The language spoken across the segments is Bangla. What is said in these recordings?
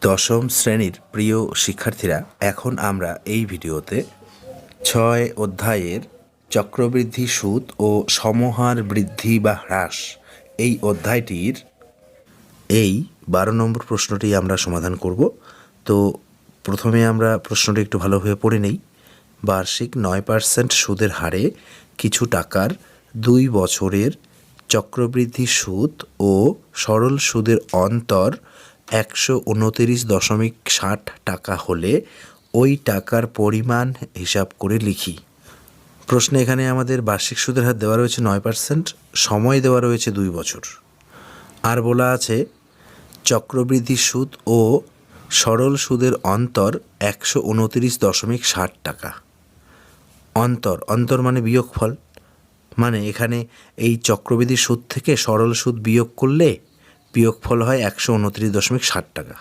দশম শ্রেণীর প্রিয় শিক্ষার্থীরা, এখন আমরা এই ভিডিওতে ৬ অধ্যায়ের চক্রবৃদ্ধি সুদ ও সমহার বৃদ্ধি বা হ্রাস এই অধ্যায়টির এই ১২ নম্বর প্রশ্নটি আমরা সমাধান করব। তো প্রথমে আমরা প্রশ্নটি একটু ভালোভাবে পড়ে নেই। বার্ষিক ৯% সুদের হারে কিছু টাকার ২ বছরের চক্রবৃদ্ধি সুদ ও সরল সুদের অন্তর ১২৯.৬০ টাকা হলে ওই টাকার পরিমাণ হিসাব করে লিখি। প্রশ্নে এখানে আমাদের বার্ষিক সুদের হার দেওয়া রয়েছে ৯%, সময় দেওয়া রয়েছে ২ বছর, আর বলা আছে চক্রবৃদ্ধি সুদ ও সরল সুদের অন্তর ১২৯.৬০ টাকা। অন্তর মানে বিয়োগফল, মানে এখানে এই চক্রবৃদ্ধি সুদ থেকে সরল সুদ বিয়োগ করলে বিয়োগফল হয় ১২৯.৬০ টাকা।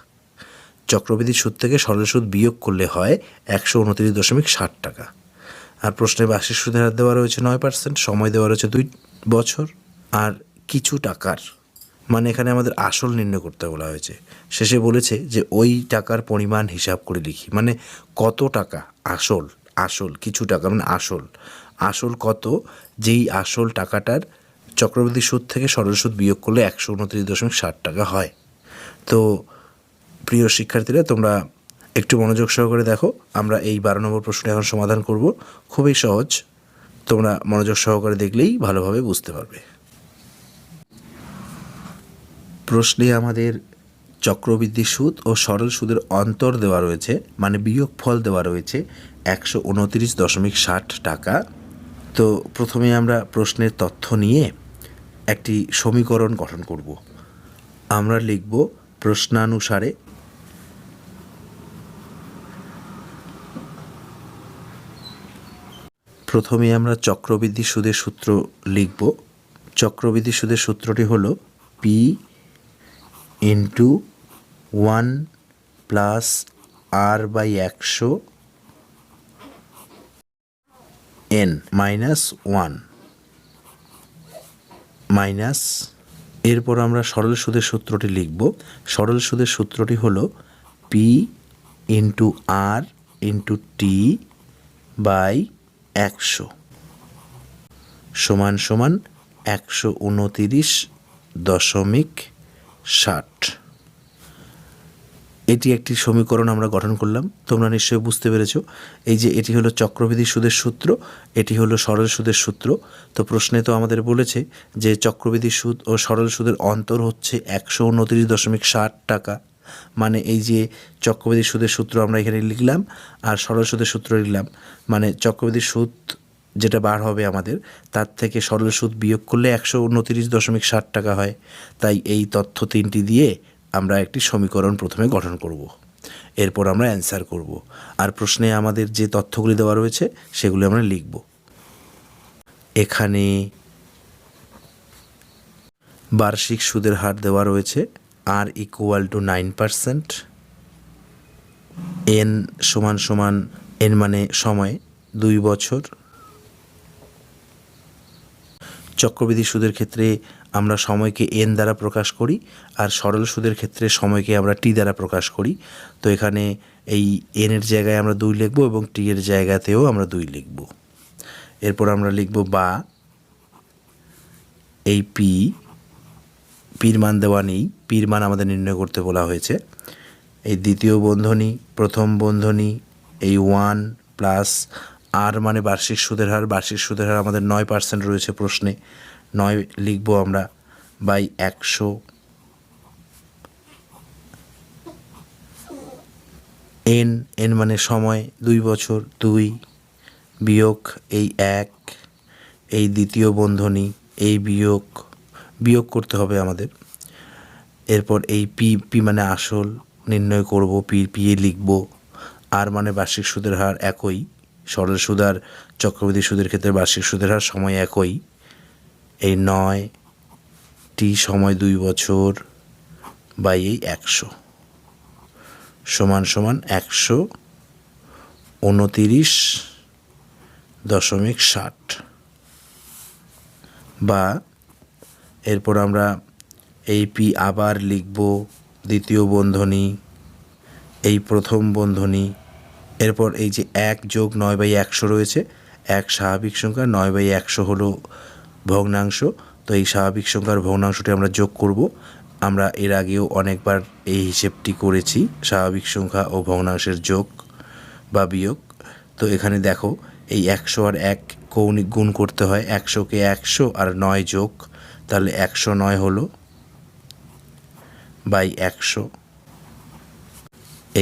চক্রবৃদ্ধি সুদ থেকে সরল সুদ বিয়োগ করলে হয় ১২৯.৬০ টাকা। আর প্রশ্নে বার্ষিক সুদের হার দেওয়া রয়েছে ৯%, সময় দেওয়া রয়েছে ২ বছর, আর কিছু টাকার মানে এখানে আমাদের আসল নির্ণয় করতে বলা হয়েছে। শেষে বলেছে যে ওই টাকার পরিমাণ হিসাব করে লিখি, মানে কত টাকা আসল কিছু টাকা মানে আসল কত, যেই আসল টাকাটার চক্রবৃদ্ধি সুদ থেকে সরল সুদ বিয়োগ করলে ১২৯.৬০ টাকা হয়। তো প্রিয় শিক্ষার্থীরা, তোমরা একটু মনোযোগ সহকারে দেখো। আমরা এই ১২ নম্বর প্রশ্নটি এখন সমাধান করব। খুবই সহজ, তোমরা মনোযোগ সহকারে দেখলেই ভালোভাবে বুঝতে পারবে। প্রশ্নে আমাদের চক্রবৃদ্ধি সুদ ও সরল সুদের অন্তর দেওয়া রয়েছে, মানে বিয়োগফল দেওয়া রয়েছে ১২৯.৬০ টাকা। তো প্রথমে আমরা প্রশ্নের তথ্য নিয়ে একটি সমীকরণ গঠন করব। আমরা লিখব প্রশ্নানুসারে প্রথমে আমরা চক্রবৃদ্ধি সুদের সূত্র লিখব। চক্রবৃদ্ধি সুদের সূত্রটি হলো P into 1 plus R by ১০০ N minus 1 minus, এরপর আমরা সরল সুদের সূত্রটি লিখব। সরল সুদের সূত্রটি হলো P into R into T by ১০০ সমান সমান ১২৯.৬০। এটি একটি সমীকরণ আমরা গঠন করলাম। তোমরা নিশ্চয়ই বুঝতে পেরেছ, এই যে এটি হলো চক্রবৃদ্ধি সুদের সূত্র, এটি হলো সরল সুদের সূত্র। তো প্রশ্নে তো আমাদের বলেছে যে চক্রবৃদ্ধি সুদ ও সরল সুদের অন্তর হচ্ছে ১২৯.৬০ টাকা, মানে এই যে চক্রবৃদ্ধি সুদের সূত্র আমরা এখানে লিখলাম আর সরল সুদের সূত্র লিখলাম, মানে চক্রবৃদ্ধি সুদ যেটা বার হবে আমাদের, তার থেকে সরল সুদ বিয়োগ করলে ১২৯.৬০ টাকা হয়। তাই এই তথ্য তিনটি দিয়ে আমরা একটি সমীকরণ প্রথমে গঠন করব, এরপর আমরা অ্যান্সার করব। আর প্রশ্নে আমাদের যে তথ্যগুলি দেওয়া রয়েছে সেগুলি আমরা লিখব। এখানে বার্ষিক সুদের হার দেওয়া রয়েছে আর ইকুয়াল টু 9%, এন সমান সমান এন মানে সময় ২ বছর। চক্রবৃদ্ধি সুদের ক্ষেত্রে আমরা সময়কে এন দ্বারা প্রকাশ করি, আর সরল সুদের ক্ষেত্রে সময়কে আমরা টি দ্বারা প্রকাশ করি। তো এখানে এই এনের জায়গায় আমরা ২ লিখব এবং টি এর জায়গাতেও আমরা ২ লিখব। এরপর আমরা লিখব বা এই পির মান দেওয়া নেই, পির মান আমাদের নির্ণয় করতে বলা হয়েছে। এই দ্বিতীয় বন্ধনী, প্রথম বন্ধনী, এই 1 প্লাস আর মানে বার্ষিক সুদের হার, বার্ষিক সুদের হার আমাদের ৯% রয়েছে প্রশ্নে, ৯ লিখব আমরা, বাই ১০০ এন মানে সময় ২ বছর, ২ বিয়োগ এই ১, এই দ্বিতীয় বন্ধনী, এই বিয়োগ করতে হবে আমাদের। এরপর এই পি মানে আসল নির্ণয় করব, পি এ লিখব। আর মানে বার্ষিক সুদের হার একই, সরল সুদ আর চক্রবৃদ্ধি সুদের ক্ষেত্রে বার্ষিক সুদের হার সময় একই। এই ৯ টি সময় ২ বছর বাই এই ১০০ সমান সমান ১২৯.৬০ বা এরপর আমরা এই পি আবার লিখব, দ্বিতীয় বন্ধনী, এই প্রথম বন্ধনী। এরপর এই যে 1+9/100 রয়েছে, 1 স্বাভাবিক সংখ্যা, 9/100 হলো ভগ্নাংশ। তো এই স্বাভাবিক সংখ্যার ভগ্নাংশটি আমরা যোগ করব। আমরা এর আগেও অনেকবার এই হিসেবটি করেছি, স্বাভাবিক সংখ্যা ও ভগ্নাংশের যোগ বা বিয়োগ। তো এখানে দেখো এই 100 আর 1 কৌণিক গুণ করতে হয়, 100কে 100 আর 9 যোগ, তাহলে 109 হলো বাই 100।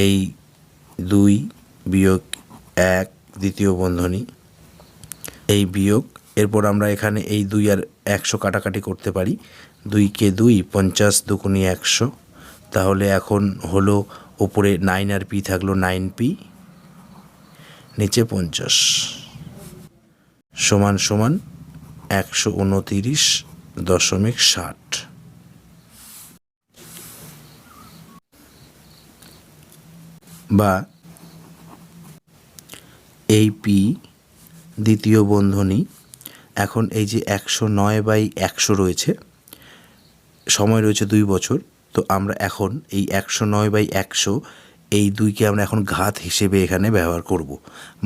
এই 2 বিয়োগ 1 দ্বিতীয় বন্ধনী, এই বিয়োগ। এরপর আমরা এখানে এই 2 আর 100 কাটাকাটি করতে পারি, 2কে 2, 50 দুগুণে 100, তাহলে এখন হলো ওপরে 9 আর পি থাকলো 9p, নিচে 50 সমান সমান 129.60। বা এই পি দ্বিতীয় বন্ধনী। এখন এই যে 109/100 রয়েছে, সময় রয়েছে 2 বছর। তো আমরা এখন এই 109/100 এই 2কে আমরা এখন ঘাত হিসেবে এখানে ব্যবহার করব।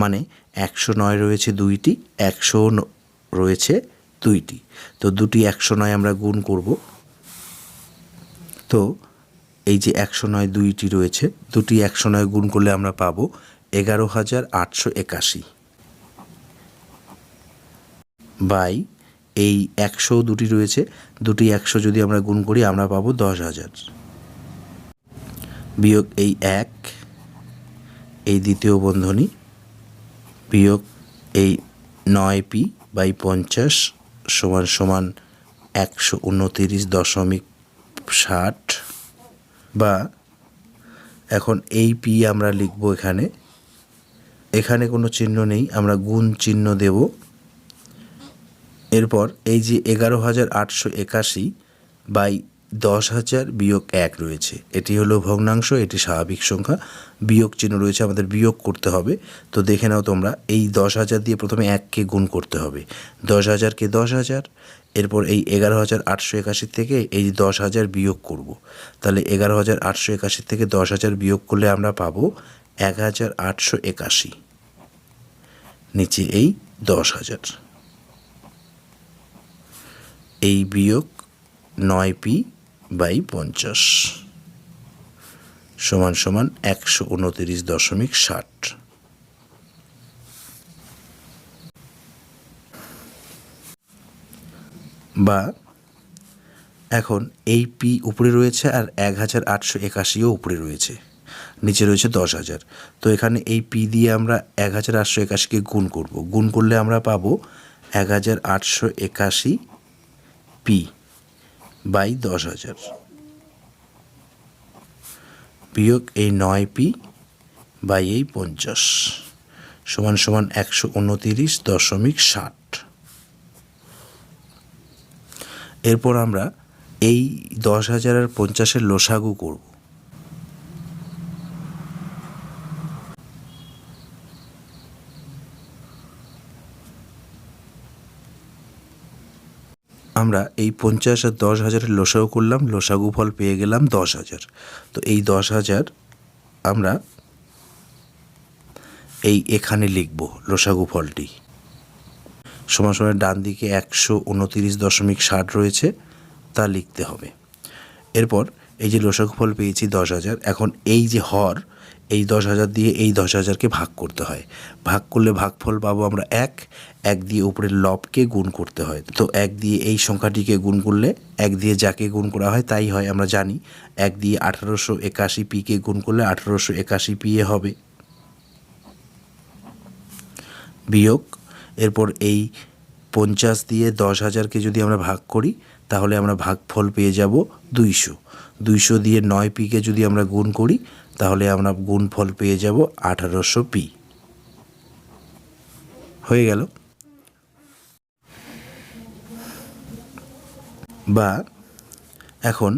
মানে 109 রয়েছে 2টি, 100 রয়েছে 2টি, তো দুটি 109 আমরা গুণ করব। তো এই যে 109 2টি রয়েছে, দুটি 109 গুণ করলে আমরা পাবো 11,881 বাই এই 100 দুটি রয়েছে, দুটি 100 যদি আমরা গুণ করি আমরা পাবো 10,000 বিয়োগ এই 1 এই দ্বিতীয় বন্ধনী বিয়োগ এই 9p/50 সমান সমান 129.60। বা এখন এই পি আমরা লিখব এখানে, এখানে কোনো চিহ্ন নেই, আমরা গুণ চিহ্ন দেব। এরপর এই যে 11,881/10,000 বিয়োগ 1 রয়েছে, এটি হলো ভগ্নাংশ, এটি স্বাভাবিক সংখ্যা, বিয়োগ চিহ্ন রয়েছে, আমাদের বিয়োগ করতে হবে। তো দেখে নাও তোমরা, এই 10,000 দিয়ে প্রথমে 1কে গুণ করতে হবে, 10,000কে 10,000, এরপর এই 11,881 থেকে এই 10,000 বিয়োগ করব। তাহলে 11,881 থেকে 10,000 বিয়োগ করলে আমরা পাবো 1,881, নিচে এই 10,000, এই বিয়োগ 9p/50 সমান সমান 129.60। বা এখন এই পি উপরে রয়েছে আর 1,881ও উপরে রয়েছে, নিচে রয়েছে 10,000। তো এখানে এই পি দিয়ে আমরা 1,881কে গুণ করব, গুণ করলে আমরা পাবো 1,881p/10,000 বিয়োগ এই 9p/50 সমান সমান 129.60। এরপর আমরা এই 10,000 আর 50-এর লসাগু করব। আমরা এই 50 আর 10,000-এর লসাগু করলাম, লসাগু ফল পেয়ে গেলাম 10,000। তো এই 10,000 আমরা এই এখানে লিখব, লসাগু ফলটি সমান সমান ডান দিকে 129.60 রয়েছে, তা লিখতে হবে। এরপর এই যে লসাগু ফল পেয়েছি 10,000, এখন এই যে হর, এই 10,000 দিয়ে এই 10,000কে ভাগ করতে হয়, ভাগ করলে ভাগফল পাবো আমরা 1 দিয়ে উপরের লবকে গুণ করতে হয়। তো 1 দিয়ে এই সংখ্যাটিকে গুণ করলে, 1 দিয়ে যাকে গুণ করা হয় তাই হয়, আমরা জানি। 1 দিয়ে 1881p-কে গুণ করলে 1881p হবে, বিয়োগ। এরপর এই 50 দিয়ে 10,000কে যদি আমরা ভাগ করি তাহলে আমরা ভাগফল পেয়ে যাব 200। 200 দিয়ে 9p-কে যদি আমরা গুণ করি তাহলে আমরা গুণফল পেয়ে যাব 1800p। হয়ে গেল। বা এখন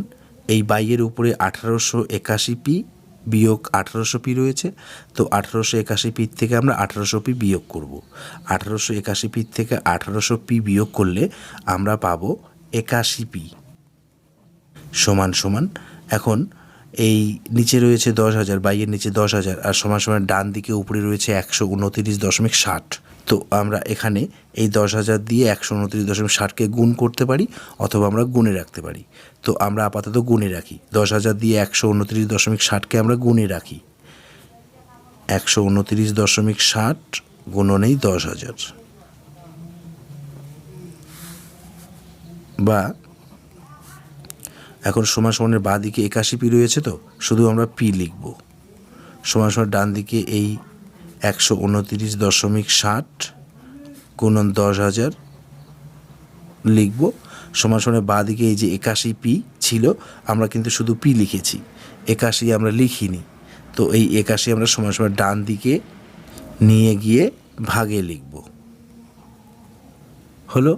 এই বাইয়ের উপরে 1881p বিয়োগ 1800p রয়েছে, তো 1881p থেকে আমরা 1800p বিয়োগ করব। 1881p থেকে 1800p বিয়োগ করলে আমরা পাবো 81p সমান সমান। এখন এই নিচে রয়েছে 10,000, বাইয়ের নিচে 10,000 আর সমান সমান ডান দিকে উপরে রয়েছে 129.60। তো আমরা এখানে এই 10,000 দিয়ে 129.60কে গুণ করতে পারি অথবা আমরা গুণে রাখতে পারি। তো আমরা আপাতত গুণে রাখি। 10,000 দিয়ে 129.60কে আমরা গুণে রাখি। 129.60 গুণনেই 10,000, বা এখন সমান সমানের বাঁ দিকে 81 পি রয়েছে, তো শুধু আমরা পি লিখব। সমান সমান ডান দিকে এই 129.60 গুণন 10,000 লিখব। সমান সমানের বাঁ দিকে এই যে 81 পি ছিল, আমরা কিন্তু শুধু পি লিখেছি, 81 আমরা লিখিনি। তো এই 81 আমরা সমান সমান ডান দিকে নিয়ে গিয়ে ভাগে লিখব। হলো।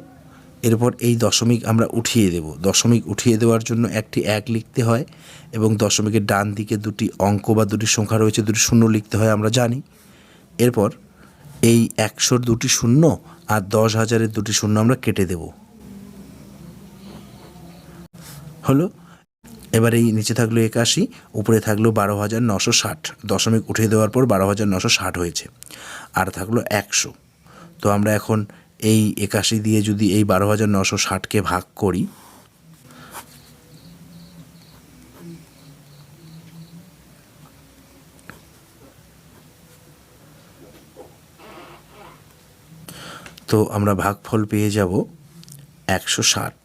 এরপর এই দশমিক আমরা উঠিয়ে দেব। দশমিক উঠিয়ে দেওয়ার জন্য একটি 1 লিখতে হয় এবং দশমিকের ডান দিকে দুটি অঙ্ক বা দুটি সংখ্যা রয়েছে, দুটি শূন্য লিখতে হয়, আমরা জানি। এরপর এই 100-র দুটি শূন্য আর 10,000-এর দুটি শূন্য আমরা কেটে দেব। হলো। এবার এই নিচে থাকলো 81, উপরে থাকলো 12,960। দশমিক উঠিয়ে দেওয়ার পর 12,960 হয়েছে, আর থাকলো 100। তো আমরা এখন এই 81 দিয়ে যদি এই 12,960কে ভাগ করি, তো আমরা ভাগফল পেয়ে যাব 160।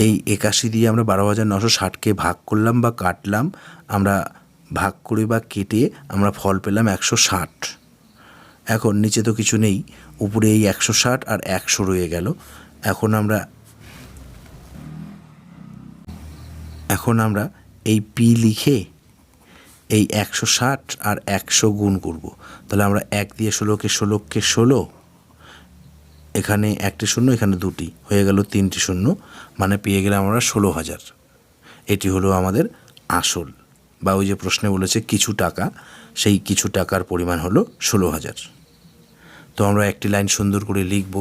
এই 81 দিয়ে আমরা 12,960কে ভাগ করলাম বা কাটলাম, আমরা ভাগ করে বা কেটে আমরা ফল পেলাম 160। এখন নিচে তো কিছু নেই, উপরে এই 160 আর 100 রয়ে গেল। এখন আমরা এই পি লিখে এই 160 আর 100 গুণ করব। তাহলে আমরা 1 দিয়ে 16কে 16, এখানে একটি শূন্য, এখানে দুটি, হয়ে গেল 3টি শূন্য, মানে পেয়ে গেলাম আমরা 16,000। এটি হলো আমাদের আসল, বা ওই যে প্রশ্নে বলেছে কিছু টাকা, সেই কিছু টাকার পরিমাণ হলো 16,000। তো আমরা একটি লাইন সুন্দর করে লিখব।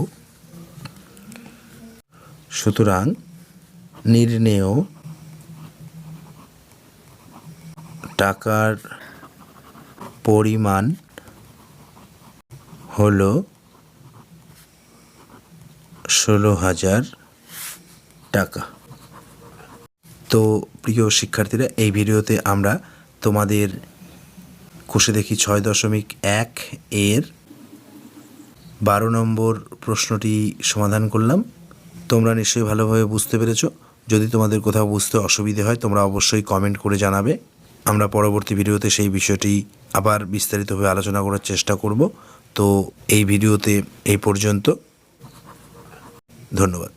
সুতরাং নির্ণেয় টাকার পরিমাণ হলো 16,000 টাকা। তো প্রিয় শিক্ষার্থীরা, এই ভিডিওতে আমরা তোমাদের কোষে দেখি 6.1 এর 12 নম্বর প্রশ্নটি সমাধান করলাম। তোমরা নিশ্চয়ই ভালোভাবে বুঝতে পেরেছো। যদি তোমাদের কোথাও বুঝতে অসুবিধে হয় তোমরা অবশ্যই কমেন্ট করে জানাবে। আমরা পরবর্তী ভিডিওতে সেই বিষয়টি আবার বিস্তারিতভাবে আলোচনা করার চেষ্টা করব। তো এই ভিডিওতে এই পর্যন্ত। ধন্যবাদ।